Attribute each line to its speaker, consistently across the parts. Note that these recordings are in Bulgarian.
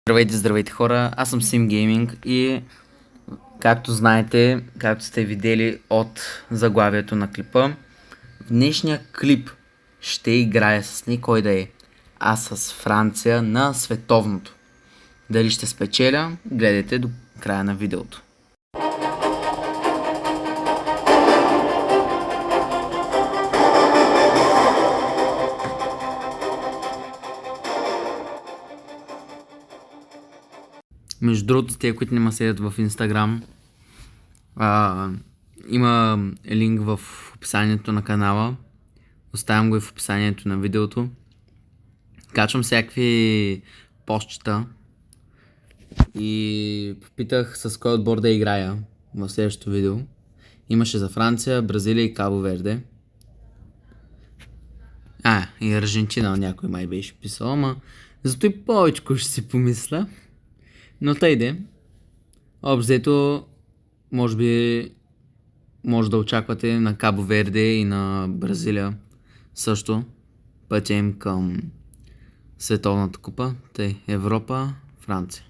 Speaker 1: Здравейте хора, аз съм Sim Gaming и както знаете, както сте видели от заглавието на клипа, в днешния клип ще играя с никой да е, а с Франция на световното. Дали ще спечеля, гледайте до края на видеото. Между другото, тези, които не ме следят в Instagram, има линк в описанието на канала. Оставям го и в описанието на видеото. Качвам всякакви постчета и попитах с кой отбор да играя в следващото видео. Имаше за Франция, Бразилия и Кабо Верде. И Аржентина някой май беше писал, ама зато и повечко ще си помисля. Но тъй де. Обзето, може би, може да очаквате на Кабо Верде и на Бразилия също пътя им към Световната купа. Тъй, Европа, Франция.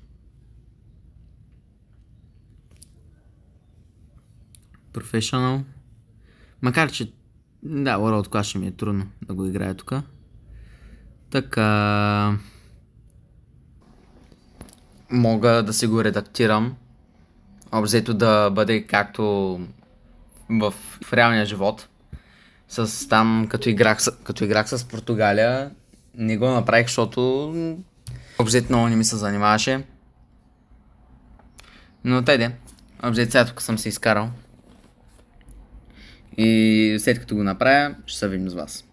Speaker 1: Professional. Макар че, да, World Clash ще ми е трудно да го играя тук. Така... Мога да си го редактирам. Обзето да бъде както в реалния живот. С там, като играх с Португалия, не го направих, защото обзето много не ми се занимаваше. Но тайде, обзето сега тук съм се изкарал. И след като го направя, ще се видим с вас.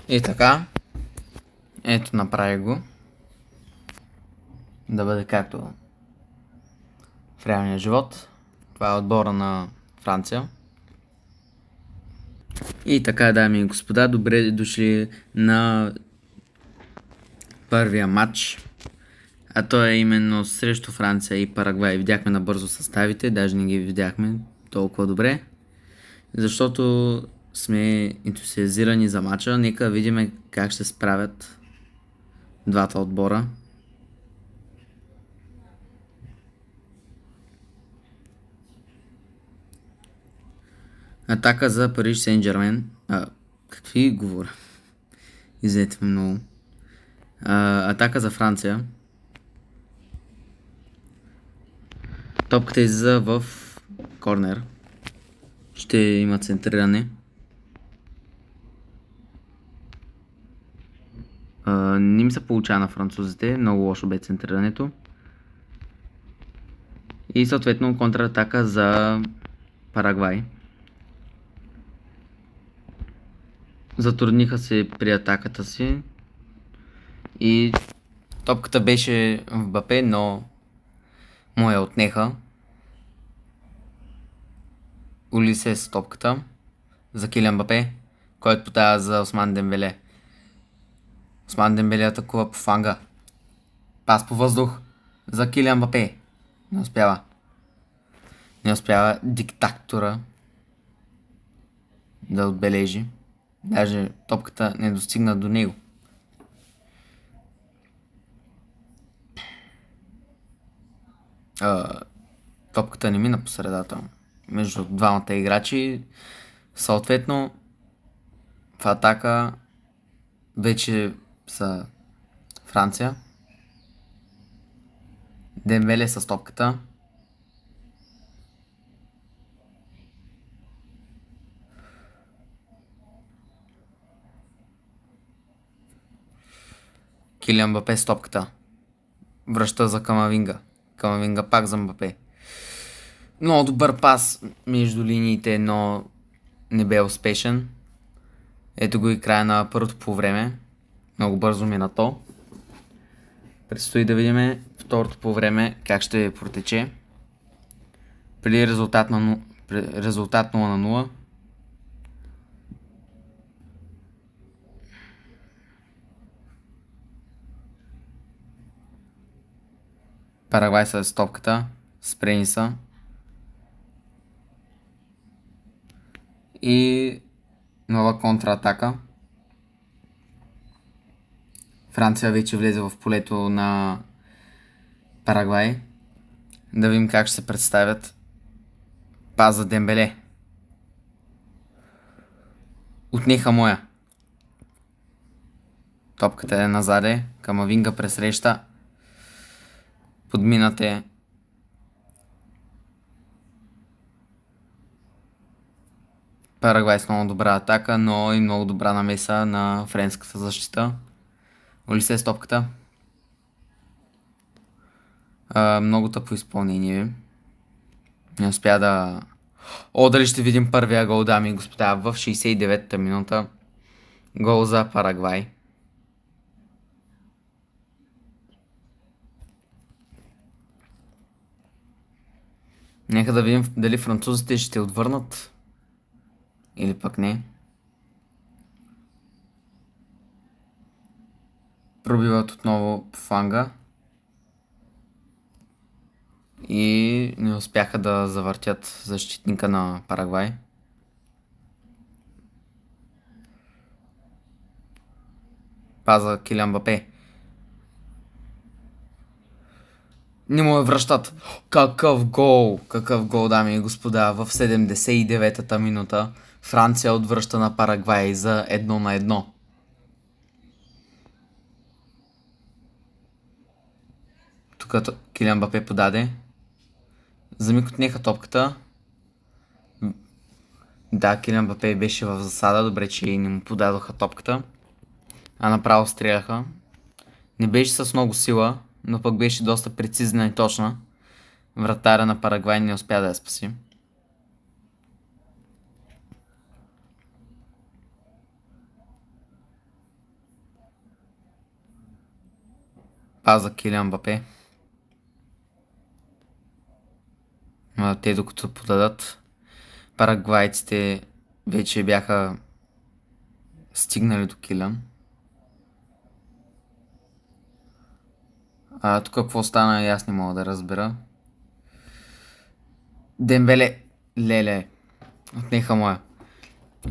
Speaker 1: И така, ето направих го. Да бъде както в реалния живот. Това е отбора на Франция. И така, дами и господа, добре дошли на първия матч. А то е именно срещу Франция и Парагвай. Видяхме набързо съставите, даже не ги видяхме толкова добре. Защото сме ентусиазирани за матча. Нека видим как ще справят двата отбора. Атака за Париж Сен-Жермен. Какви говоря? Извинете ме много. Атака за Франция. Топката излиза в корнер. Ще има центриране. Не ми се получава на французите. Много лошо бе центрирането. И съответно контратака за Парагвай. Затрудниха се при атаката си. И топката беше в Мбапе, но му я отнеха. Улисе с топката за Килиан Мбапе, който подава за Осман Дембеле. Осман Дембеле атакува по фланга. Пас по въздух за Килиан Мбапе. Не успява. Не успява диктатора да отбележи. Даже топката не достигна до него. Топката не мина по средата между двамата играчи. Съответно, в атака вече са Франция. Дембеле с топката. Килиан Мбапе с топката. Връща за Камавинга. Камавинга пак за Мбапе. Много добър пас между линиите, но не бе успешен. Ето го и края на първото по време. Много бързо мина то. Предстои да видим второто по време как ще протече. При резултат 0 на 0. Парагвай са с топката. Спрени са. И нова контратака. Франция вече влезе в полето на Парагвай. Да видим как ще се представят. Паза Дембеле. Отнеха моя. Топката е назаде. Камавинга пресреща. Подминат е. Парагвай с много добра атака, но и много добра намеса на френската защита. Олисе с топката. Много тъпо изпълнение. Не успя да... О, дали ще видим първия гол, дами и господа, в 69-та минута. Гол за Парагвай. Нека да видим дали французите ще отвърнат. Или пък не. Пробиват отново по фланга. И не успяха да завъртят защитника на Парагвай. Паза Килиан Мбапе. Не му я връщат. Какъв гол! Какъв гол, дами и господа. В 79-та минута Франция отвръща на Парагвай за 1-1. Тук Килиан Мбапе подаде. За миг отнеха топката. Да, Килиан Мбапе беше в засада. Добре, че не му подадоха топката. А направо стреляха. Не беше с много сила, но пък беше доста прецизна и точна. Вратаря на Парагвай не успя да я спаси. Паза Килиан Мбапе. Те докато подадат, парагвайците вече бяха стигнали до Килиан. Тук какво стана, и аз не мога да разбера. Дембеле. Леле. Отнеха моя.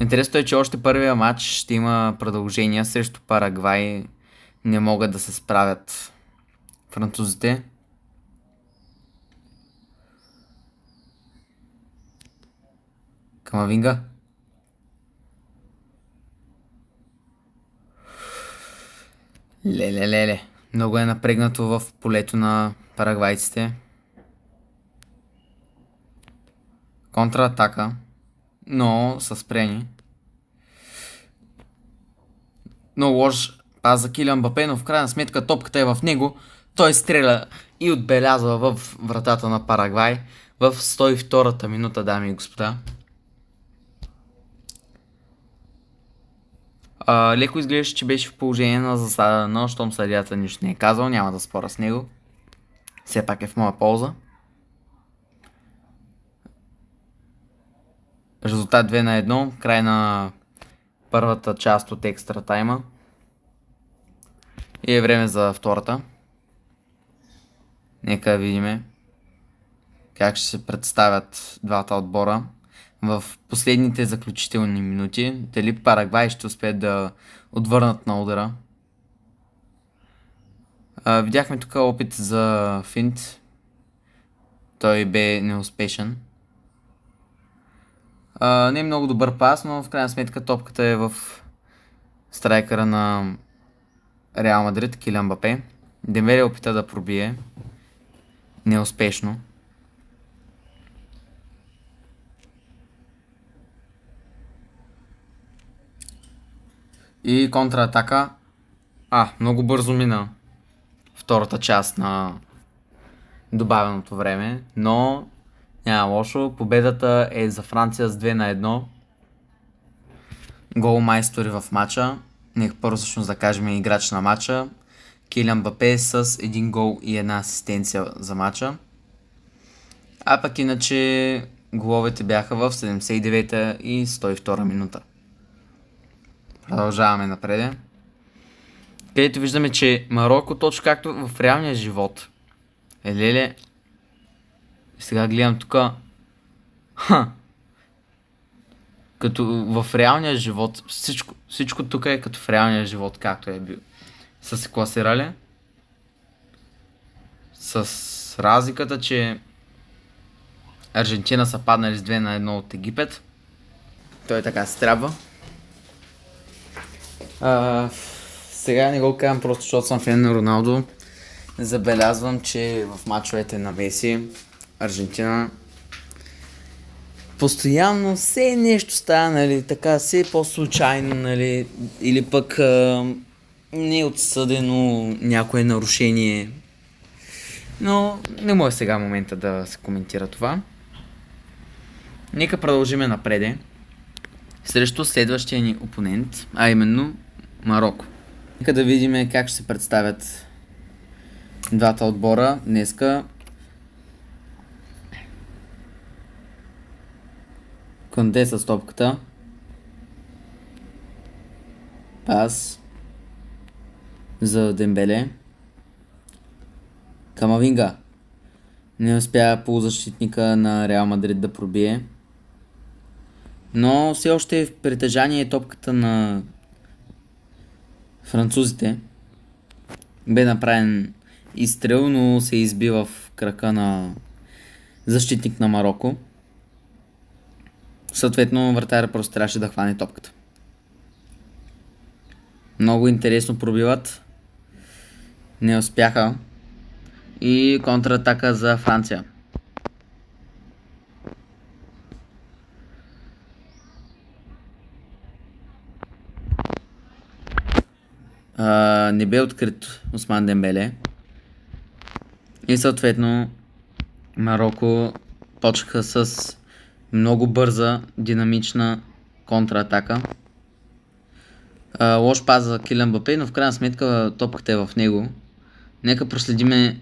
Speaker 1: Интересното е, че още първия матч ще има продължения срещу Парагвай. Не могат да се справят французите. Камавинга. Леле. Много е напрегнато в полето на парагвайците. Контратака. Но са спрени. Но лош пас за Килиан Мбапе, но в крайна сметка топката е в него. Той стреля и отбелязва в вратата на Парагвай в 102-та минута, дами и господа. Леко изглеждаше, че беше в положение на засада, но щом съдията нищо не е казал, няма да спора с него. Все пак е в моя полза. Резултат 2-1, край на първата част от екстра тайма. И е време за втората. Нека видим как ще се представят двата отбора в последните заключителни минути. Дали Парагвай ще успеят да отвърнат на удара. Видяхме тук опит за финт. Той бе неуспешен. Не е много добър пас, но в крайна сметка топката е в страйкъра на Реал Мадрид, Килиан Мбапе. Дембеле опита да пробие. Неуспешно. И контратака. Много бързо мина втората част на добавеното време, но няма лошо. Победата е за Франция с 2-1. Гол майстори в матча. Нека първо всъщност да кажем играч на матча. Килиан Мбапе с 1 гол и 1 асистенция за матча. А пък иначе головете бяха в 79-та и 102 минута. Продължаваме напред. Където виждаме, че Мароко, точно както в реалния живот. Леле. Сега гледам тук. Като в реалния живот. Всичко тук е като в реалния живот, както е бил. Са се класирали. С разликата, че Аржентина са паднали с 2-1 от Египет. Той така се трябва. Сега не го казвам просто, защото съм фен на Роналдо. Забелязвам, че в мачовете на Меси, Аржентина постоянно все нещо става, нали, така, все по-случайно, нали, или пък не е отсъдено някое нарушение. Но не може сега момента да се коментира това. Нека продължиме напреде срещу следващия ни опонент, а именно Мароко. Нека да видим как ще се представят двата отбора днеска. Конте с топката. Пас за Дембеле. Камавинга не успя полузащитника на Реал Мадрид да пробие. Но все още е в притежание топката на французите. Бе направен изстрел, но се изби в крака на защитник на Мароко. Съответно, вратаря просто трябваше да хване топката. Много интересно пробиват. Не успяха. И контратака за Франция. Не бе открит Осман Дембеле. И съответно Мароко почнаха с много бърза, динамична контратака. Лош пас за Килиан Мбапе, но в крайна сметка топката е в него. Нека проследиме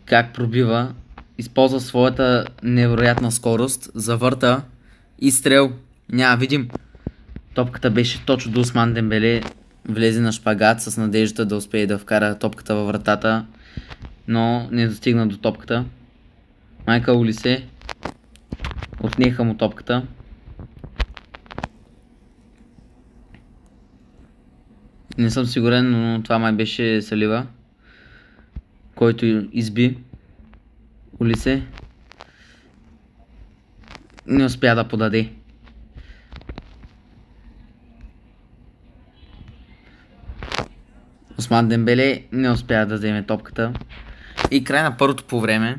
Speaker 1: как пробива. Използва своята невероятна скорост. Завърта. Изстрел. Няма видим. Топката беше точно до Осман Дембеле. Влезе на шпагат с надеждата да успее да вкара топката във вратата. Но не достигна до топката. Майкъл Олисе отнеха му топката. Не съм сигурен, но това май беше Салива, който изби Олисе. Не успя да подаде. Осман Дембеле не успя да вземе топката. И край на първото по време.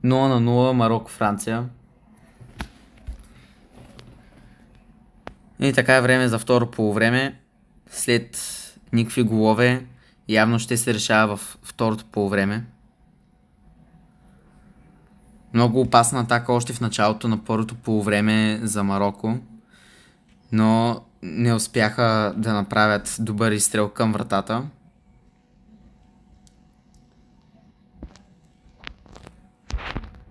Speaker 1: 0-0 Мароко-Франция. И така е време за второ полувреме. След никакви голове явно ще се решава в второто полувреме. Много опасна атака още в началото на първото полувреме за Мароко. Но не успяха да направят добър изстрел към вратата.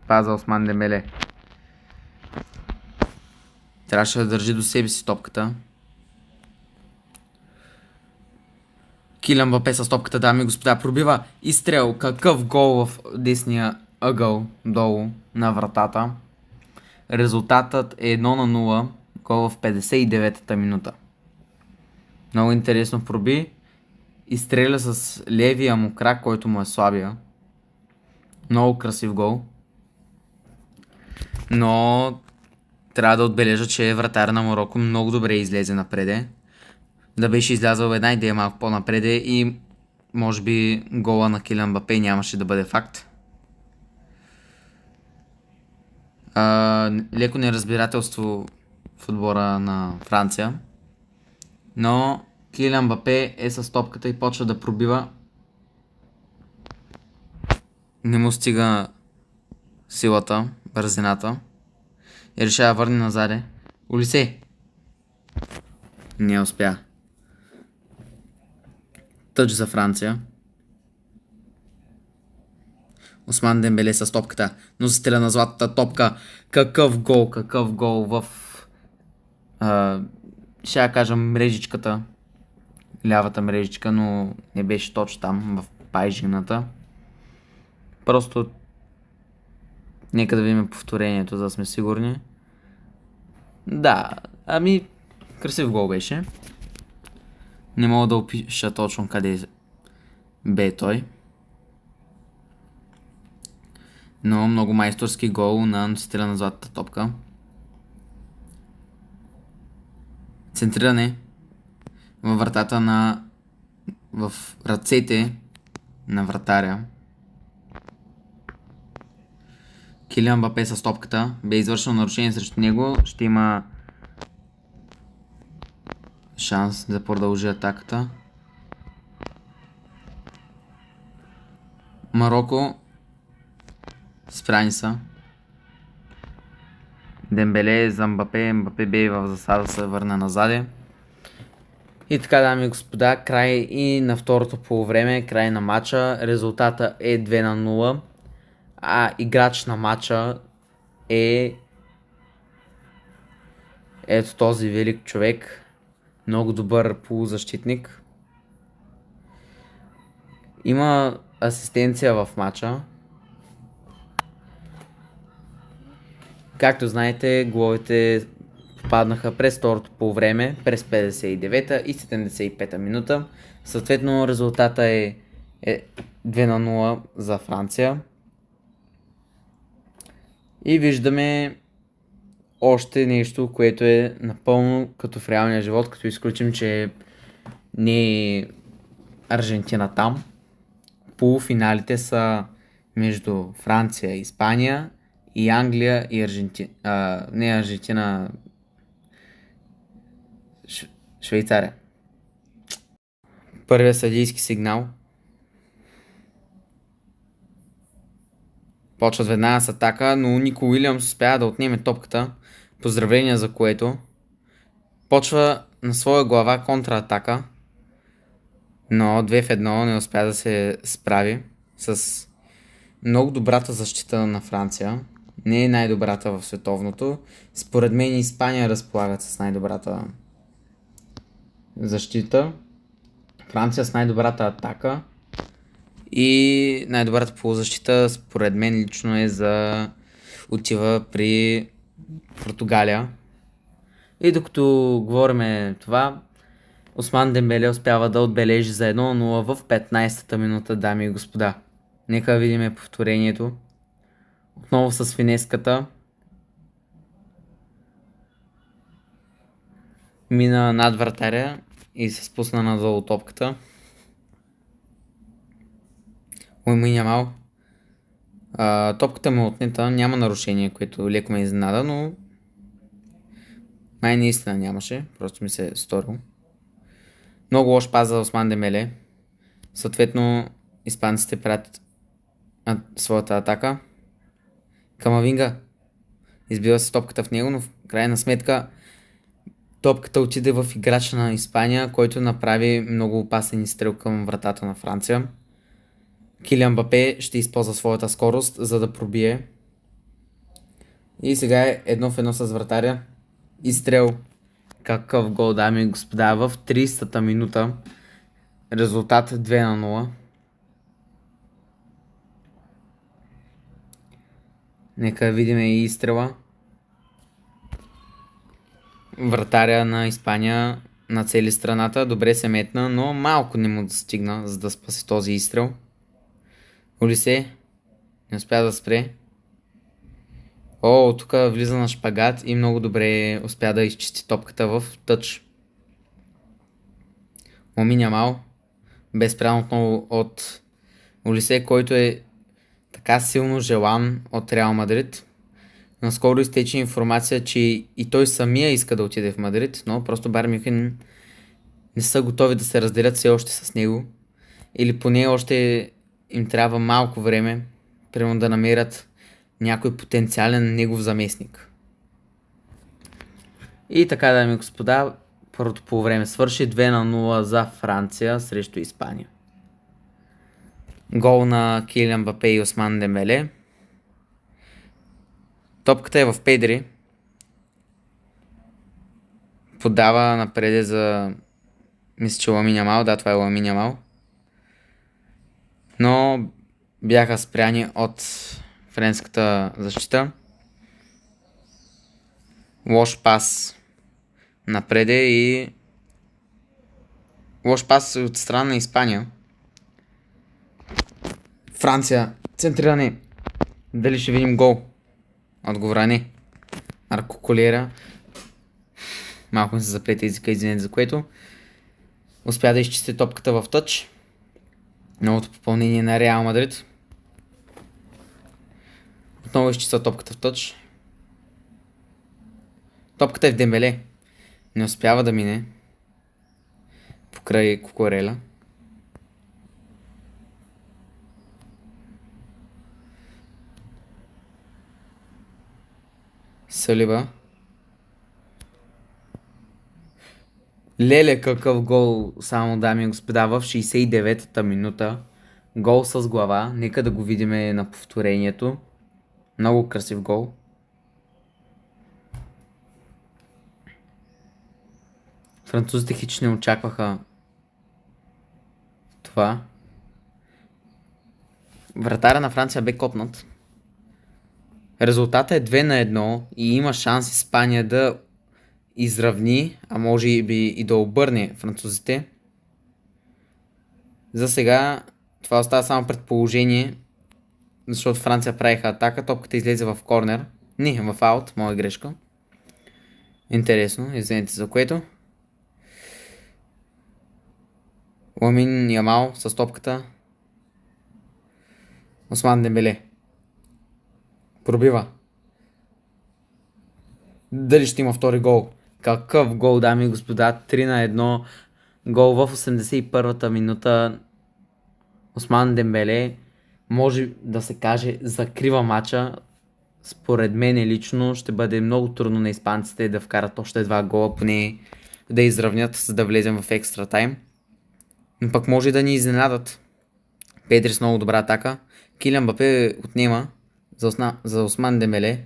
Speaker 1: Паза Осман Дембеле. Трябваше да държи до себе си топката. Килиан Мбапе с топката, дами и господа, пробива изстрел. Какъв гол в десния ъгъл долу на вратата. Резултатът е 1-0. Гол в 59-та минута. Много интересно проби. Изстреля с левия му крак, който му е слабия. Много красив гол. Но трябва да отбележа, че вратар на Мароко много добре излезе напреде. Да беше излязъл една идея малко по-напреде и може би гола на Килиан Мбапе нямаше да бъде факт. Леко неразбирателство в отбора на Франция. Но Килиан Мбапе е с топката и почва да пробива. Не му стига силата, бързината. И решава да върне назаде. Олисе! Не успя. Тъч за Франция. Осман Дембеле с топката. Носителя на златата топка. Какъв гол в... ще я кажа мрежичката. Лявата мрежичка, но не беше точно там, в пайжината. Просто... Нека да видим повторението, за да сме сигурни. Да, красив гол беше. Не мога да опиша точно къде бе той. Но много майсторски гол на носителя на златата топка. Центриране във вратата в ръцете на вратаря. Килиан Мбапе с топката. Бе извършено нарушение срещу него. Ще има шанс да продължи атаката. Мароко спряни са. Дембеле за Мбапе. Мбапе бе в засада, се върна назаде. И така, дами и господа, край и на второто полувреме, край на матча. Резултата е 2-0. А играч на матча е ето този велик човек. Много добър полузащитник. Има асистенция в матча. Както знаете, головете попаднаха през второто полувреме, през 59-та и 75-та минута. Съответно резултата е 2-0 за Франция. И виждаме още нещо, което е напълно като в реалния живот, като изключим, че не е Аржентина там. Полуфиналите са между Франция и Испания и Англия и Аржентина. Не Аржентина. Швейцария. Първият съдийски сигнал. Почват веднага с атака, но Нико Уилямс успява да отнеме топката. Поздравления за което. Почва на своя глава контратака, но 2 в 1 не успя да се справи с много добрата защита на Франция. Не е най-добрата в световното. Според мен Испания разполагат с най-добрата защита. Франция с най-добрата атака. И най-добрата полузащита според мен лично е отива при Португалия. И докато говорим това, Осман Дембеле успява да отбележи за 1-0 в 15-та минута, дами и господа. Нека видим повторението. Отново с финеската. Мина над вратаря и се спусна надолу топката. Ламин Ямал. Топката му отнета, няма нарушение, което леко ме изненада, но май наистина нямаше, просто ми се е сторил. Много лош пас за Осман Дембеле. Съответно, испанците правят своята атака. Камавинга. Избива се топката в него, но в крайна сметка топката отиде в играча на Испания, който направи много опасен изстрел към вратата на Франция. Килиан Мбапе ще използва своята скорост, за да пробие. И сега е 1 в 1 с вратаря. Изстрел. Какъв гол, дами и господа, в 30-та минута. Резултат 2-0. Нека видим и изстрела. Вратаря на Испания нацели страната. Добре се метна, но малко не му достигна, за да спаси този изстрел. Олисе не успя да спре. Тук влиза на шпагат и много добре успя да изчисти топката в тъч. Ламин Ямал бе спрян отново от Олисе, който е така силно желан от Реал Мадрид. Наскоро изтече информация, че и той самия иска да отиде в Мадрид, но просто Байер Мюнхен не са готови да се разделят все още с него. Или поне още им трябва малко време, примерно да намерят някой потенциален негов заместник. И така, дами и господа, първото полувреме свърши 2-0 за Франция срещу Испания. Гол на Килиан Мбапе и Осман Дембеле. Топката е в Педри. Подава напреде за... Мисля, че Ламин Ямал. Да, това е Ламин Ямал. Но бяха спряни от френската защита. Лош пас напреде и лош пас от страна на Испания. Франция. Центриране. Дали ще видим гол? Отговора не. Марко Колера. Малко ми се заплете езика, извинете за което. Успя да изчисти топката в тъч. Новото попълнение на Реал Мадрид. Отново изчиства топката в тъч. Топката е в Дембеле. Не успява да мине покрай Кукурела. Салиба. Леле, какъв гол, само дами и господа, в 69-та минута. Гол с глава. Нека да го видим на повторението. Много красив гол. Французите хич не очакваха това. Вратаря на Франция бе копнат. Резултатът е 2-1 и има шанс Испания да изравни, а може би и да обърне французите. За сега това остава само предположение, защото Франция правиха атака, топката излезе в корнер. Не, в аут, моя грешка. Интересно, извинете за което. Ламин Ямал с топката. Осман Дембеле. Пробива. Дали ще има втори гол? Какъв гол, дами и господа? 3-1. Гол в 81-та минута. Осман Дембеле, може да се каже, закрива мача. Според мен лично ще бъде много трудно на испанците да вкарат още 2 гола, поне да изравнят, за да влезем в екстра тайм. Но пък може да ни изненадат. Педри с много добра атака. Килиан Мбапе отнема за Осман Дембеле.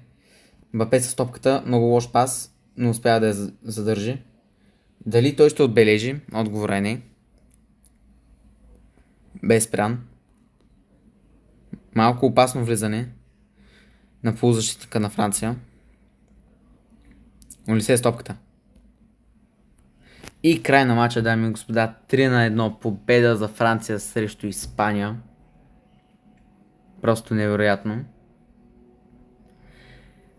Speaker 1: Мбапе с топката, много лош пас, но успява да я задържи. Дали той ще отбележи? Отговор е не. Бе спрян. Малко опасно влизане на полузащитника на Франция. Олисе с топката. И край на матча, дами и господа. 3-1 победа за Франция срещу Испания. Просто невероятно.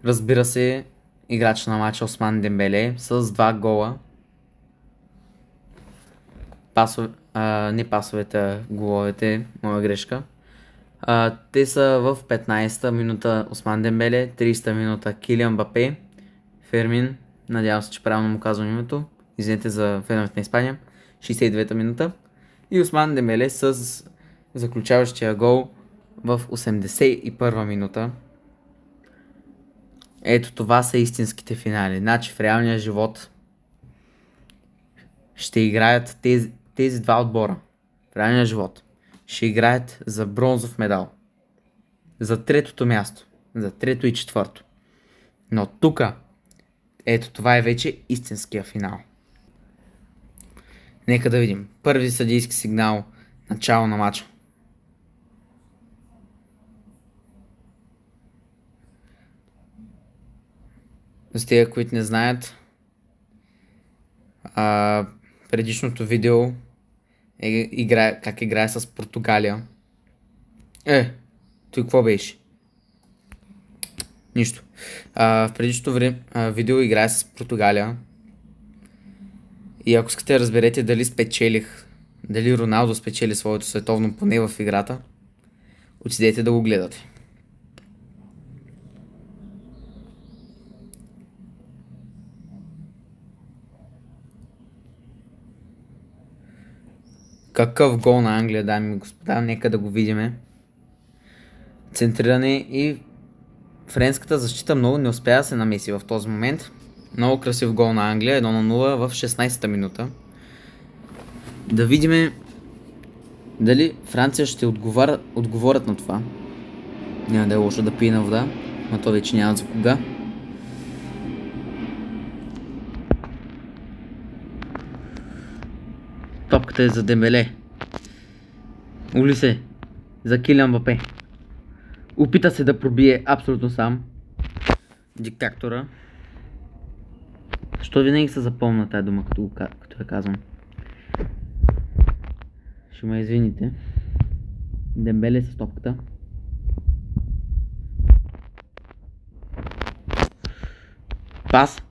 Speaker 1: Разбира се, играч на матча Осман Дембеле с 2 гола. Не пасовете, головете, моя грешка. Те са в 15-та минута Осман Дембеле, 30-та минута Килиан Мбапе, Фермин, надявам се, че правилно му казвам името, извинете за феновете на Испания, 69-та минута и Осман Дембеле с заключаващия гол в 81-та минута. Ето това са истинските финали. Значи в реалния живот ще играят тези два отбора. В реалния живот ще играят за бронзов медал. За третото място. За трето и четвърто. Но тук, ето това е вече истинския финал. Нека да видим. Първи съдийски сигнал. Начало на матча. За тия, които не знаят, предишното видео как играе с Португалия. Той какво беше? Нищо. В предишното видео играе с Португалия. И ако искате да разберете дали спечелих, дали Роналдо спечели своето световно поне в играта, отидете да го гледате. Какъв гол на Англия, дами и господа, нека да го видиме. Центриране и френската защита много не успя да се намеси в този момент. Много красив гол на Англия, 1-0 в 16-та минута. Да видиме дали Франция ще отговорят на това. Няма да е лошо да пие на вода, но то вече няма за кога. Топката е за Дембеле. Улисе за Килиан Мбапе. Опита се да пробие абсолютно сам. Диктатора. Що винаги се запомня тази дума, като я казвам? Ще ме извините. Дембеле с топката. Пас.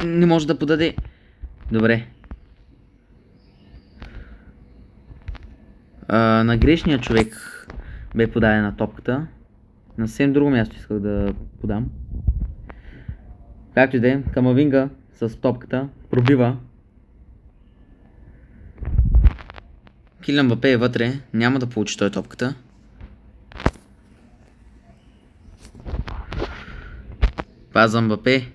Speaker 1: Не може да подаде. Добре. На грешния човек бе подадена топката. На съвсем друго място исках да подам. Както и да е, Камавинга с топката пробива. Килиан Мбапе е вътре, няма да получи той топката. Паза Мбапе.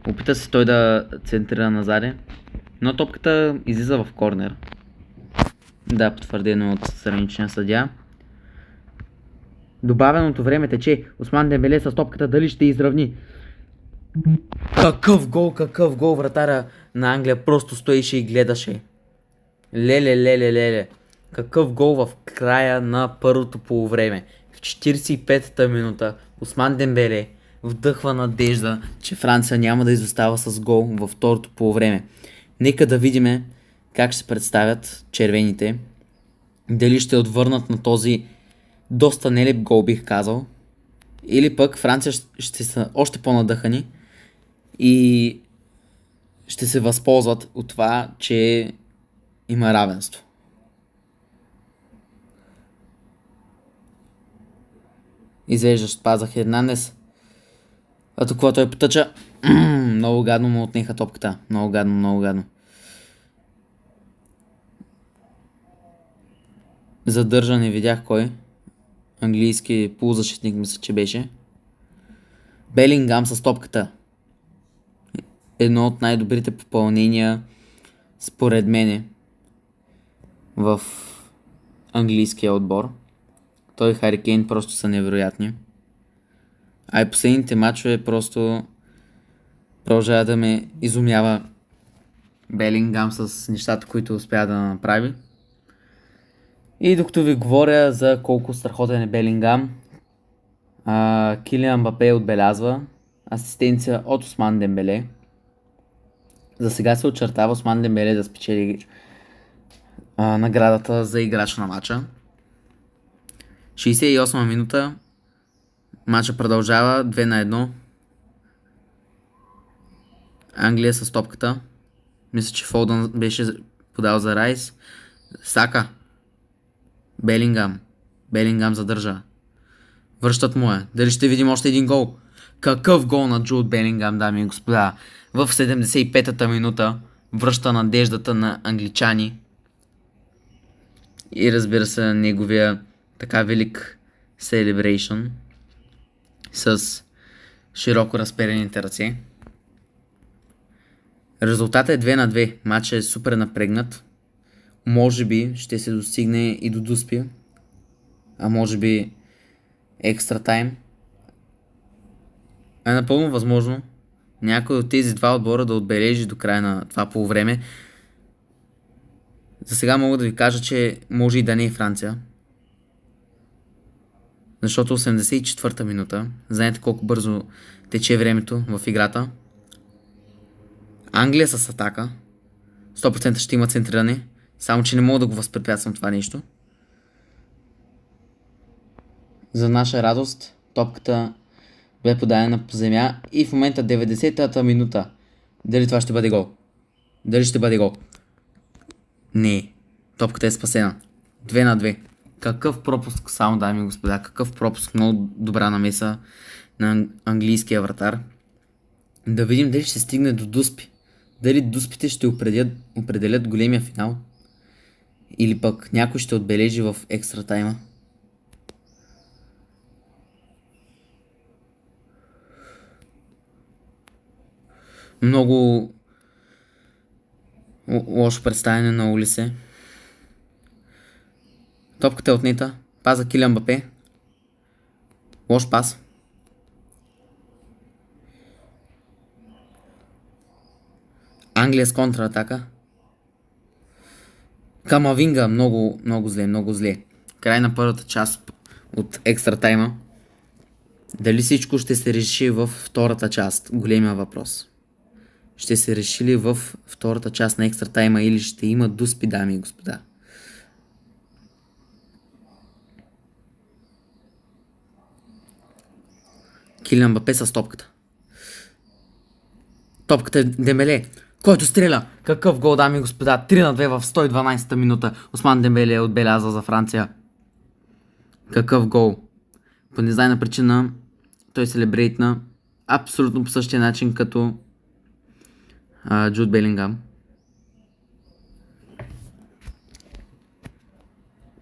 Speaker 1: Опита се той да центрира назаде, но топката излиза в корнер. Да, потвърдено от страничния съдия. Добавеното време тече. Осман Дембеле с топката дали ще изравни. Какъв гол, вратаря на Англия просто стоеше и гледаше. Леле. Какъв гол в края на първото полувреме. В 45-та минута Осман Дембеле вдъхва надежда, че Франция няма да изостава с гол във второто полувреме. Нека да видим как ще се представят червените. Дали ще отвърнат на този доста нелеп гол, бих казал. Или пък Франция ще са още по-надъхани и ще се възползват от това, че има равенство. Извеждащ паза Хернандес. Атакува той потъча. Много гадно му отнеха топката. Много гадно. Задържа, не видях кой. Английски полузащитник мисля, че беше. Белингам с топката. Едно от най-добрите попълнения според мене в английския отбор. Той и Хари Кейн просто са невероятни. А и последните матчове просто продължава да ме изумява Белингам с нещата, които успя да направи. И докато ви говоря за колко страхотен е Белингам, Килиан Мбапе отбелязва асистенция от Осман Дембеле. За сега се очертава Осман Дембеле да спечели наградата за играч на матча. 68 минута. Матча продължава 2-1. Англия с топката. Мисля, че Фолдън беше подал за Райс. Сака. Белингам задържа. Връщат му е. Дали ще видим още един гол? Какъв гол на Джуд Белингам, дами и господа. В 75-та минута връща надеждата на англичани. И разбира се, неговия така велик celebration с широко разперените ръце. Резултатът е 2-2. Матчът е супер напрегнат. Може би ще се достигне и до дуспи. А може би екстра тайм. Е напълно възможно някой от тези два отбора да отбележи до края на това полувреме. За сега мога да ви кажа, че може и да не е Франция. Защото 84-та минута, знаете колко бързо тече времето в играта. Англия с атака. 100% ще има центриране. Само че не мога да го възпрепятствам това нещо. За наша радост, топката бе подадена по земя и в момента 90-та минута. Дали това ще бъде гол? Не. Топката е спасена. 2-2. Какъв пропуск, само дами и господа, какъв пропуск, много добра намеса на английския вратар. Да видим дали ще стигне до дуспи. Дали дуспите ще определят големия финал. Или пък някой ще отбележи в екстра тайма. Много лошо представяне на Улисе. Топката е отнета. Паза Килиан Мбапе. Лош пас. Англия с контратака. Камавинга много зле. Край на първата част от екстра тайма. Дали всичко ще се реши в втората част? Големия въпрос. Ще се реши ли в втората част на екстра тайма или ще има дуспи, дами и господа? Килиан Мбапе с топката. Топката е Дембеле, който стреля. Какъв гол, дами и господа. 3-2 в 112-та минута. Осман Дембеле е отбелязал за Франция. Какъв гол. По незнайна причина той селебрейтна абсолютно по същия начин като Джуд Белингам.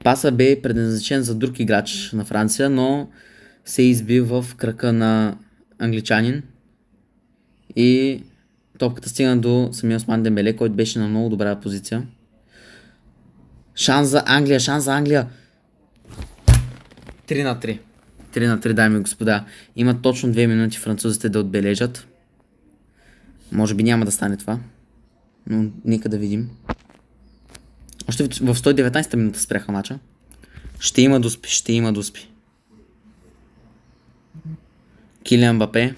Speaker 1: Паса бе предназначен за друг играч на Франция, но се изби в кръка на англичанин и топката стигна до самия Осман Дембеле, който беше на много добра позиция. Шанс за Англия, шанс за Англия. 3-3. 3-3, дами и господа. Имат точно 2 минути французите да отбележат. Може би няма да стане това, но нека да видим. Още в 119-та минута спряха мача. Ще има доспи, ще има доспи. Килиан Мбапе.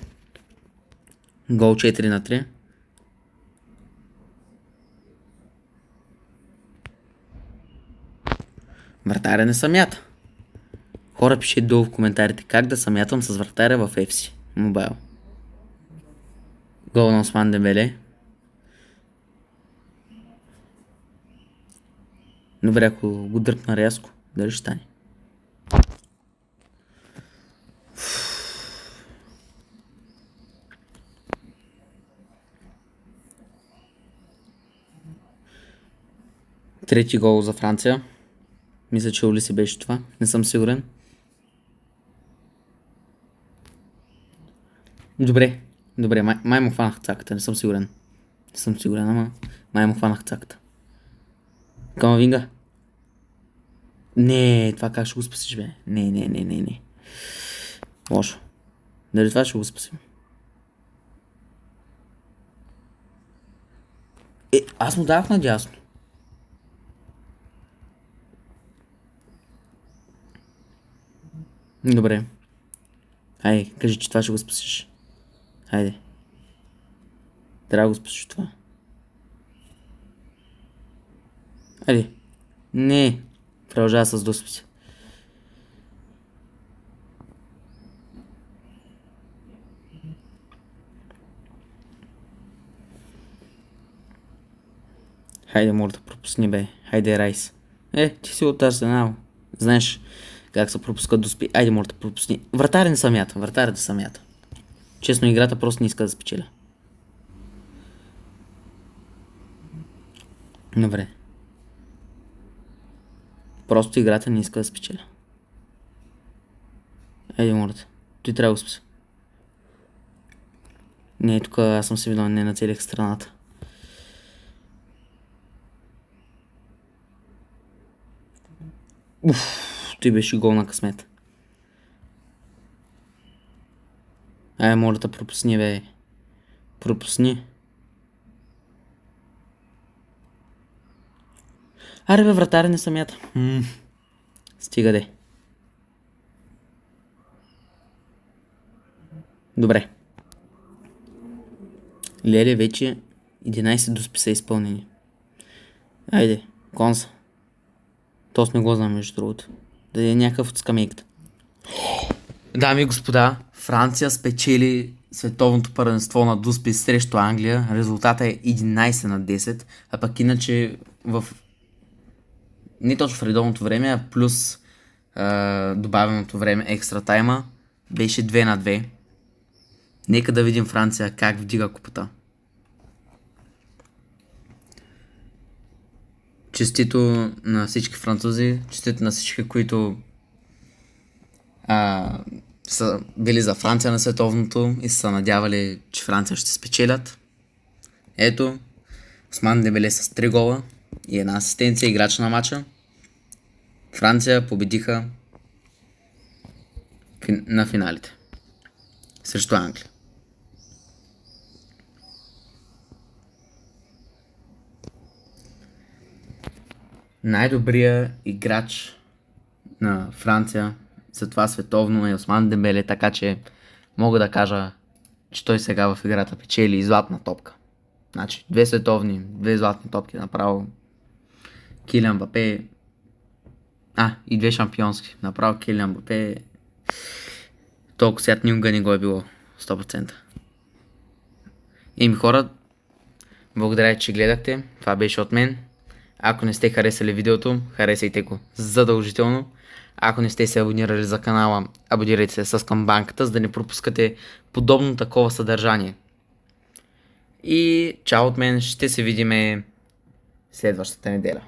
Speaker 1: Гол 4-3. Вратаря не самята. Хора, пишете долу в коментарите как да самятам с вратаря в FC Mobile. Гол на Осман Дембеле. Добре, ако го дръпна рязко, дали ще стане? Трети гол за Франция. Мисля, че Олиси беше това. Не съм сигурен. Добре, май му хванах цаката, не съм сигурен. Не съм сигурен, ама май му хванах цаката. Камавинга. Не, това как ще го спасиш, бе? Не. Лошо. Дали това ще го спасим? Аз му давах надясно. Добре. Хайде, кажи, че това ще го спасиш. Хайде. Трябва да го спасиш това. Хайде. Не. Продължава с доспити. Хайде, може да пропусни, бе. Хайде, Райс. Ти си от Арсенал. Знаеш как се пропускат доспи. Айде, може да пропусни. Вратаря не самята. Честно, играта просто не иска да спечеля. Добре. Просто играта не иска да спечеля. Айде, мората. Той трябва да го спаси. Не, тук аз съм си виновен, не нацелих страната. Той беше гол на късмет. Айде, мората, пропусни, бе. Пропусни. Аре, бе, вратаря не самята. Стига, де. Добре. Леле, вече 11 доспи са изпълнени. Айде, Конса. То не го знам, между другото. Да е някакъв от скамейката. Дами и господа, Франция спечели световното първенство на доспи срещу Англия. Резултата е 11-10, а пък иначе не точно в редовното време, а плюс добавеното време, екстра тайма, беше 2-2. Нека да видим Франция как вдига купата. Честито на всички французи, честито на всички, които са били за Франция на световното и са надявали, че Франция ще спечелят. Ето, Осман Дембеле с 3 гола и една асистенция, играч на матча. Франция победиха на финалите срещу Англия. Най-добрият играч на Франция за това световно е Осман Дембеле, така че мога да кажа, че той сега в играта печели и златна топка. Значи 2 световни, 2 златни топки направо. Килиан Мбапе и 2 шампионски. Направо Килиан Мбапе толкова свят никога не го е било 100%. И ми хора, благодаря, че гледахте. Това беше от мен. Ако не сте харесали видеото, харесайте го задължително. Ако не сте се абонирали за канала, абонирайте се с камбанката, за да не пропускате подобно такова съдържание. И чао от мен, ще се видиме следващата неделя.